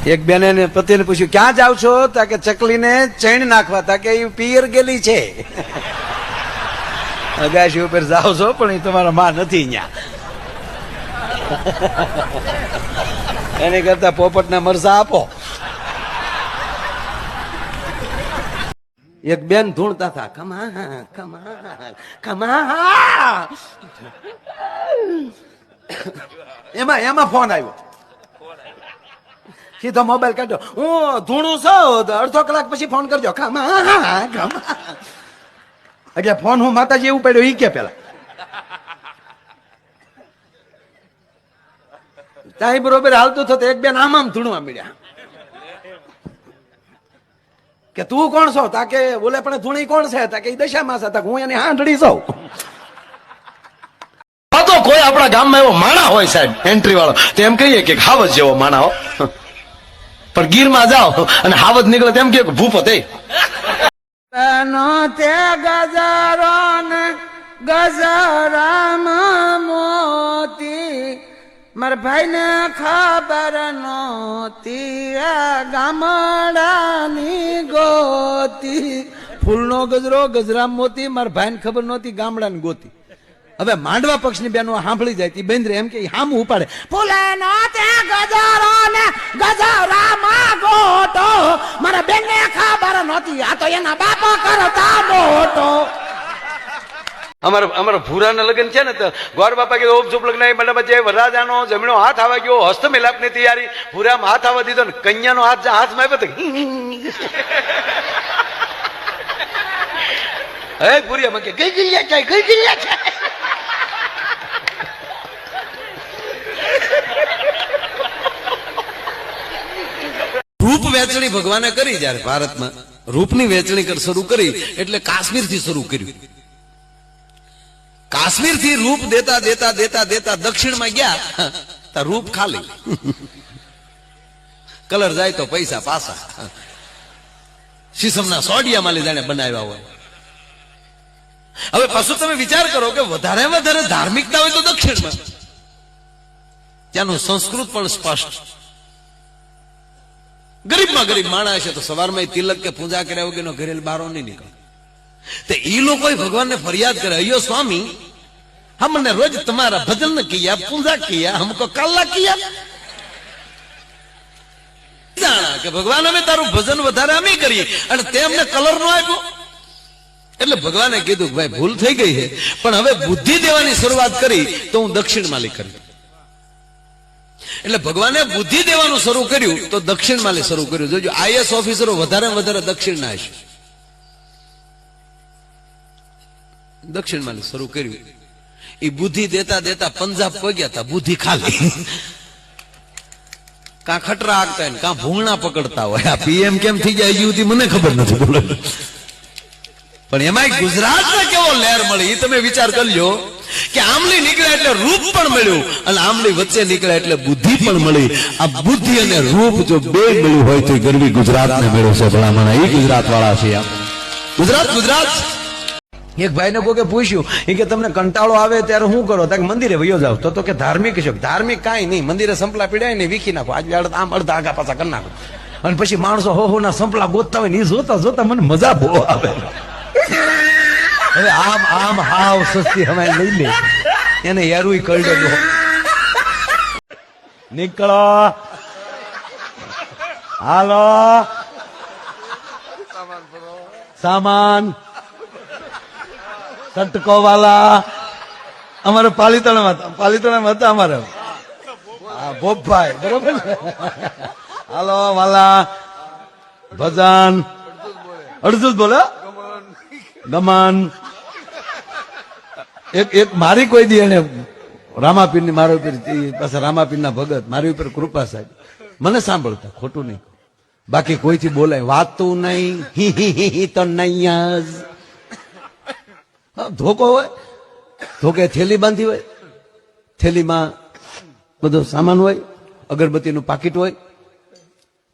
એક બેને પતિને પૂછ્યું ક્યાં જાવ છો? તા કે ચકલીને ચૈણ નાખવા. તા કે એ પિયર ગેલી છે. અગાશી ઉપર જાવ છો પણ એ તમારા માં નથી અહીંયા. એની કરતા પોપટના મરસા આપો. એક બેન ધૂણતા હતા, ખમા ખમા ખમા. એમાં ફોન આવ્યો. સીધો મોબાઈલ કાઢ્યો. હું ધૂણું છું, અડધો કલાક પછી ફોન કરજો. ખમા ખમા. એટલે ફોન હું માતાજી એવું પડ્યો ઈ કે પેલા તાઈ બરોબર હાલતું થતું. એક બેન આમ ધૂણવા મળ્યા કે તું કોણ છો? તા કે બોલે પણ ધૂણી કોણ છે? તા કે દશામાં છે. હું એની હાંડડી છું. તો કોઈ આપણા ગામમાં એવો માણા હોય સાહેબ એન્ટ્રી વાળો, તો એમ કહીએ કે હાવજ જેવો માણા હો. પણ ગીરમાં જાઓ અને હાવજ નીકળે તેમ કે ભૂપત એ તે ગજરો ને ગજરામાં મોતી મારા ભાઈ ને ખબર નહોતી ગામડાની ગોતી. ફૂલનો ગજરો ગજરામ મોતી મારા ભાઈ ને ખબર નહોતી ગામડાની ગોતી. હવે માંડવા પક્ષની બેનો સાંભળી જાય તી બેન્દ્રે એમ કે હામ ઉપાડે. ફૂલેનો તે ગજરો ને ગજરામાં ગોટો મારા બેન ને ખબર નહોતી આ તો એના બાપા કરતા મોટો. અમારા ભૂરાના લગ્ન છે ને તો ગોર બાપા કે ઓપ લગ્ન મંડપ વરરાજાનો જમણો હાથ આવવા ગયો, હસ્ત મિલાપની તૈયારી. ભૂરામાં હાથ આવવા દીધો ને કન્યાનો હાથ હાથમાં આવ્યો તો હે ભૂરિયામાં કે ગઈ ગઈ છે ગઈ ગઈ છે. રૂપ વેચણી ભગવાને કરી. જયારે ભારતમાં રૂપની વેચણી શરૂ કરી એટલે કાશ્મીર થી શરૂ કર્યું. કાશ્મીર થી રૂપ દેતા દેતા દેતા દેતા દક્ષિણમાં ગયા તો રૂપ ખાલી. કલર જાય તો પૈસા પાસા. શીશમના સોડિયામાં લઈ જાણે બનાવ્યા હોય. હવે પાછું તમે વિચાર કરો કે વધારે વધારે ધાર્મિકતા હોય તો દક્ષિણમાં. ત્યાંનું સંસ્કૃત પણ સ્પષ્ટ. ગરીબમાં ગરીબ માણસ છે તો સવારમાં તિલક કે પૂજા કર્યા વગરનો ઘરે બારો નહીં નીકળે. તો એ લોકો ભગવાનને ફરિયાદ કરે, અયો સ્વામી हमने रोज तुम्हारा भजन किया, पूजा किया, हमको काला किया. જાણા કે ભગવાન અમે તારું ભજન વધારે અમે કરીએ અને તે અમને કલર નો આપ્યો. એટલે ભગવાને કીધું કે ભાઈ ભૂલ થઈ ગઈ છે પણ હવે બુદ્ધિ દેવાની શરૂઆત કરી તો હું દક્ષિણમાં લઈ કરી. એટલે ભગવાને બુદ્ધિ દેવાનું શરૂ કર્યું તો દક્ષિણમાં લઈ શરૂ કર્યું. જોજો આઈએસ ઓફિસરો વધારે વધારે દક્ષિણના હશે. દક્ષિણમાં લઈ શરૂ કર્યું. એ બુદ્ધિ દેતા દેતા પંજાબ પગ્યા હતા, બુદ્ધિ ખાલી. કાં ખટરા આગતા હોય કાં ભૂંગણા પકડતા હોય. આ પીએમ કેમ થઈ જાય હજી મને ખબર નથી. બોલો પણ એમાં ગુજરાતમાં કેવો લહેર મળી એ તમે વિચાર કરજો કે આમલી નીકળ્યા એટલે રૂપ પણ મળ્યું અને આમલી વચ્ચે નીકળ્યા એટલે બુદ્ધિ પણ મળી. આ બુદ્ધિ અને રૂપ જો બે મળ્યું હોય તો ગરવી ગુજરાતને મળ્યો છે. ભલામણ એ ગુજરાત વાળા છે. ગુજરાત ગુજરાત. એક ભાઈને કોકે પૂછ્યું કે તમને કંટાળો આવે ત્યારે શું કરો? તો મંદિરે વયો જાવ. તો કે ધાર્મિક છે. ધાર્મિક કાંઈ નહીં, મંદિરે સંપલા પીડાય ને વીખી નાખો. આજ આમ અડધા આગા પાછા કરી નાખો અને પછી માણસો હો ના સંપલા ગોતતા હોય ને એ જોતા જોતા મને મજા બહુ આવે. હવે આમ આમ હાવ સસ્તી હવાઈ લઈ લે એને યારું કરડે દો. નીકળો હાલો સામાન સટકો વાલા. અમારે પાલીતાણામાં હતા અમારે ભોપભાઈ બરોબર. હાલો વાલા ભજન અડધું બોલે ગમન. એક મારી કોઈ દી એને રામાપીર ની મારા ઉપર પાછા રામાપીર ના ભગત મારી ઉપર કૃપા સાહેબ મને સાંભળતા ખોટું નહીં બાકી કોઈથી બોલાય વાતું નહીં તો નહીં જ. ધોકો હોય ધોકે થેલી બાંધી હોય, થેલીમાં બધો સામાન હોય, અગરબત્તીનું પાકીટ હોય.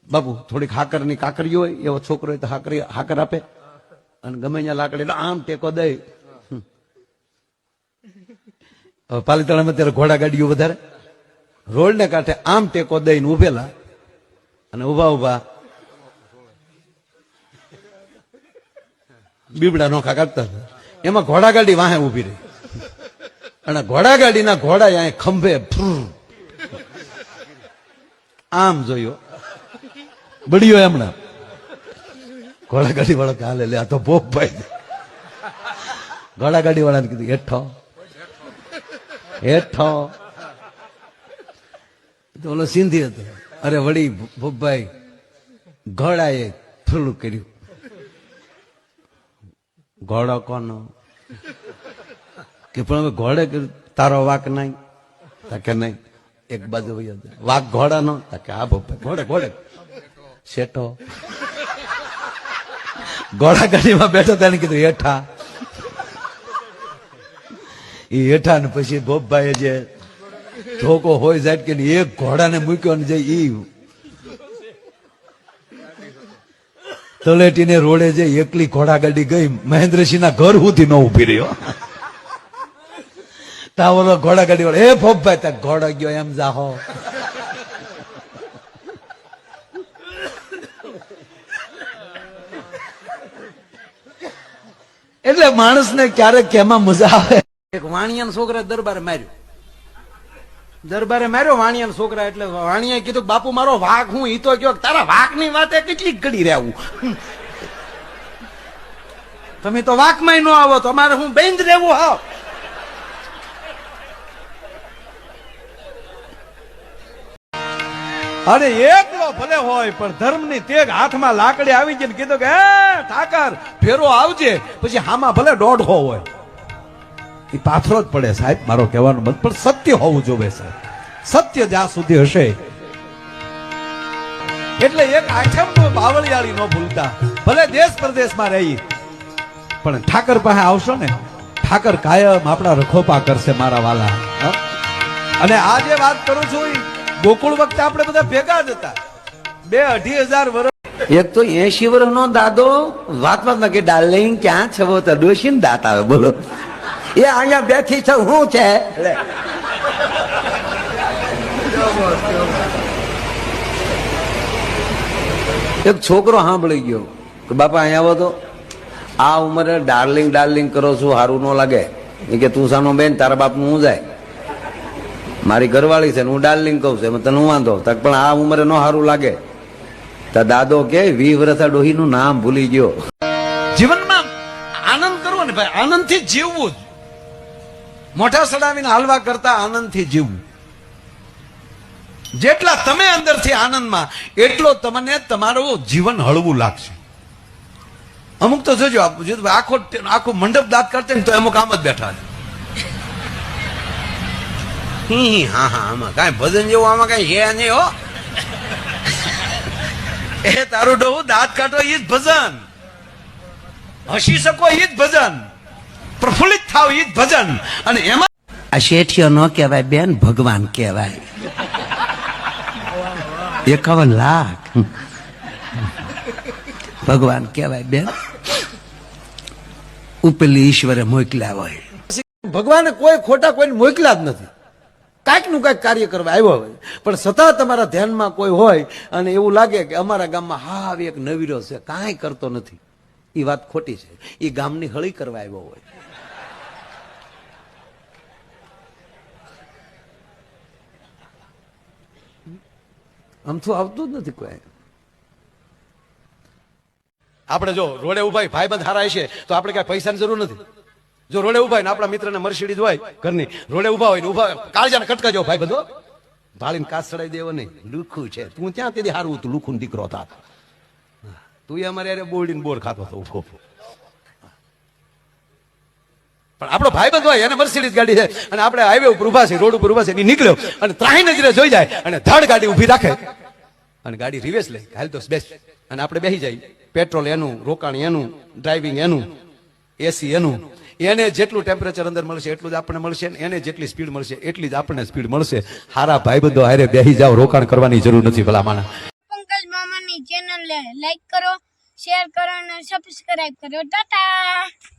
બાપુ થોડીક હાકરની કાકરી હોય, એવો છોકરો હોય તો હાકર આપે અને ગમે ત્યાં લાકડી આમ ટેકો દે. પાલીતાણામાં ત્યારે ઘોડા ગાડીઓ વધારે રોડ ને કાંઠે આમ ટેકો દઈને ઉભેલા અને ઉભા ઉભા બીબડા નોખા કાઢતા હતા. એમાં ઘોડાગાડી વાહે ઉભી રહી અને ઘોડાગાડીના ઘોડા અહીંયા ખંભે ફ્રર. આમ જોયો બળ્યો એમણે ઘોડાગાડી વાળા હાલે લે આ તો ભોપભાઈ. ઘોડાગાડી વાળાને કીધું હેઠો હેઠો. તો ઓલો સિંધી હતો. અરે વળી ભોપભાઈ ઘોડાએ ફ્રુલું કર્યું. ઘોડો કોનો કે પણ હવે ઘોડે કર્યું. તારો વાક નહીં કે નહીં. એક બાજુ વાક ઘોડાનો કે હા ભોપભાઈ ઘોડે ઘોડે શેઠો. ઘોડા ગાડીમાં બેઠો તેને કીધું હેઠા. એ હેઠા ને પછી ભોપભાઈ જે ધોકો હોય જાય કે એક ઘોડાને મૂક્યો ને જે ઈ તળેટીને રોડે જે એકલી ઘોડાગાડી ગઈ મહેન્દ્રસિંહ ના ઘર સુધી ન ઉભી રહ્યો. તા ઓલો ઘોડાગાડી વાળો એ ભોપભાઈ ત્યાં ઘોડો ગયો એમ જાહો. એટલે માણસને ક્યારેક કેમાં મજા આવે. એક વાણિયાના છોકરા દરબારે માર્યો. દરબારે માર્યો વાણિયાના છોકરા. એટલે વાણિયાએ કીધું બાપુ મારો વાઘ હું ઈ તો કયો તારા વાઘની વાતે કેટલી ઘડી રહેવું. તમે તો વાઘમાં ન આવો તમારે હું બેંધ રહેવું. હા અરે એકલો ભલે હોય પણ ધર્મની તેગ હાથમાં લાકડી આવી ગઈ ને કીધું કે ઠાકર ફેરો આવજે. પછી હામાં ભલે દોઢો હોય એ પાથરો જ પડે સાહેબ. મારો કહેવાનો મત પણ સત્ય હોવું જોવે સાહેબ. સત્ય જ્યાં સુધી હશે. એટલે એક આઠમ બાવળિયાળી ન ભૂલતા. ભલે દેશ પ્રદેશમાં રહી પણ ઠાકર પાસે આવશો ને ઠાકર કાયમ આપણા રખોપા કરશે મારા વાલા. અને આ જે વાત કરું છું ગોકુળ વખતે આપણે બધા ભેગા જ હતા. 2-2.5 વર્ષ. એક તો 80 વર્ષનો દાદો વાતમાં કે ડાર્લિંગ ક્યાં છવો તો ડોશી ને દાંત આવે બોલો. એ અહીંયા બેઠી છે હું છે. એક છોકરો સાંભળી ગયો કે બાપા અહીંયા આવો તો આ ઉંમરે ડાર્લિંગ ડાર્લિંગ કરો છો સારું ન લાગે. એ કે તું સાનો બેન તારા બાપનું હું જાય. મારી ઘરવાળી છે હું ડાર્લિંગ કહું છું એમાં તને હું વાંધો. પણ આ ઉંમરે ન સારું લાગે. તો દાદો કે 20 વર્ષ ડોહીનું નામ ભૂલી ગયો. જીવનમાં આનંદ કરવો ને ભાઈ. આનંદથી જીવવું. મોઢા સડાવીને હાલવા કરતા આનંદથી જીવવું. જેટલા તમે અંદરથી આનંદમાં એટલો તમને તમારું જીવન હળવું લાગશે. અમુક તો જોજો આખો મંડપ દાંત કરતે ને તો અમુક આમ જ બેઠા છે. હા હા આમાં કઈ ભજન જેવું આમાં કઈ છે નહીં હો. એ તારું ડોહું દાંત કાઢો એ જ ભજન. હસી શકો એ જ ભજન. પ્રફુલ્લિત થાવ એ જ ભજન. અને એમાં આ શેઠિયો ન કહેવાય બેન ભગવાન કહેવાય. 51 લાખ ભગવાન કહેવાય બેન. ઉપેલી ઈશ્વરે મોકલ્યા હોય. ભગવાને કોઈ ખોટા કોઈને મોકલ્યા જ નથી. કાંઈક નું કાંઈક કાર્ય કરવા આવ્યો હોય પણ છતાં તમારા ધ્યાનમાં કોઈ હોય અને એવું લાગે કે અમારા ગામમાં હા એક નવીરો છે કાંઈ કરતો નથી. એ વાત ખોટી છે. એ ગામની હળી કરવા આવ્યો હોય. આમથું આવતું જ નથી કોઈ. આપણે જો રોડે ઉભા ભાઈબંધ હારાય છે તો આપણે કઈ પૈસાની જરૂર નથી. જો રોડે ઉભા ને આપણા મિત્રને મર્સિડીઝ હોય ઘરની રોડે ઉભા હોય ને ઉભા કાળજાને કટકા જો ભાઈ બધો ભાળીને કાચ ચડાવી દેવો નહીં. લુખું છે તું ત્યાં તેથી હારું તું લુખું દીકરો હતા. તું અમારે યારે બોરડીને બોર ખાતો હતો ઉભો. પણ આપણો ભાઈબંધ હોય એને મર્સિડીઝ ગાડી છે અને આપણે હાઈવે ઉપર ઉભા છે રોડ ઉપર ઉભા છે નીકળ્યો અને ત્રાહી નજરે જોઈ જાય અને ધડ ગાડી ઉભી રાખે અને ગાડી રિવેસ લે હાલ તો બેસ્ટ અને આપણે બેસી જાય. પેટ્રોલ એનું, રોકાણ એનું, ડ્રાઇવિંગ એનું, એસી એનું. એને જેટલું ટેમ્પરેચર અંદર મળશે એટલું જ આપણને મળશે. એને જેટલી સ્પીડ મળશે એટલી જ આપણને સ્પીડ મળશે. હારા ભાઈબંધો હારે બેસી જાવ. રોકાણ કરવાની જરૂર નથી ભલા માણા. પંકજ મામાની ચેનલ લાઈક કરો, શેર કરો અને સબસ્ક્રાઇબ કરો. ટાટા.